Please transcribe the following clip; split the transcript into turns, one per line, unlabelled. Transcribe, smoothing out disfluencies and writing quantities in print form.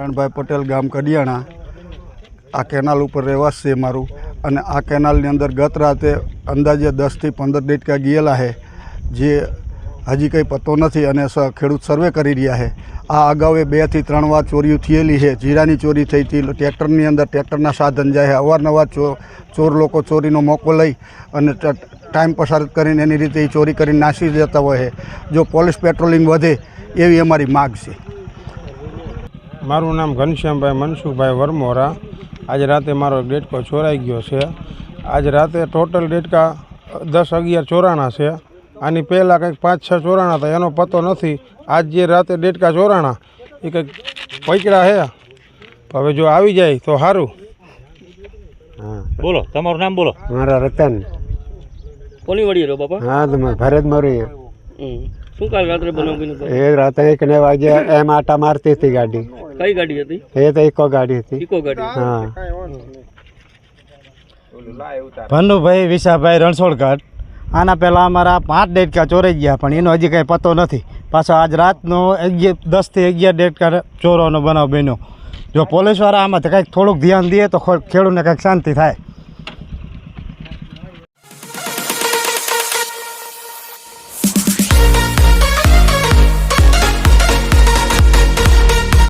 નારાયણભાઈ પટેલ, ગામ કડિયાણા। આ કેનાલ ઉપર રહેવાસ છે મારું, અને આ કેનાલની અંદર ગત રાતે અંદાજે 10 થી 15 દેડકા ગયેલા છે, જે હજી કંઈ પતો નથી અને ખેડૂત સર્વે કરી રહ્યા છે। આ અગાઉ 2 થી 3 વાર ચોરીઓ થયેલી છે। જીરાની ચોરી થઈ હતી, ટ્રેક્ટરની અંદર ટ્રેક્ટરના સાધન જાય છે, અવારનવાર ચોર લોકો ચોરીનો મોકો લઈ અને ટાઈમ પસાર કરીને એની રીતે ચોરી કરીને નાસી જતા હોય છે। જો પોલીસ પેટ્રોલિંગ વધે એવી અમારી માગ છે।
મારું નામ ઘનશ્યામભાઈ મનસુખભાઈ વરમોરા। આજ રાતે મારો દેડકો ચોરાઈ ગયો છે। આજ રાતે ટોટલ દેડકા 10-11 ચોરાણા છે। આની પહેલાં કંઈક 5-6 ચોરાણા હતા, એનો પતો નથી। આજ જે રાતે દેડકા ચોરાણા એ કંઈક પકડ્યા છે। હવે જો આવી જાય તો સારું।
હા, બોલો, તમારું નામ બોલો।
મારા રતન।
કોની વડી રહ્યો બાપા?
હા, તમે ભરત મોરી।
શું કાલ રાત્રે બનાવ્યું?
એ રાતે 1 વાગે એમ આટા મારતી હતી ગાડી।
કઈ ગાડી હતી?
એ તો ઇકો ગાડી હતી।
ઇકો ગાડી?
હા।
ભનુભાઈ વિશાભાઈ રણછોડઘાટ। આના પહેલાં અમારા 5 દેડકા ચોરાઈ ગયા, પણ એનો હજી કંઈ પતો નથી। પાછો આજ રાતનો 10 થી 11 દેડકા ચોરવાનો બનાવ બન્યો। જો પોલીસવાળા આમાં કંઈક થોડુંક ધ્યાન દે તો ખેડૂતને કંઈક શાંતિ થાય।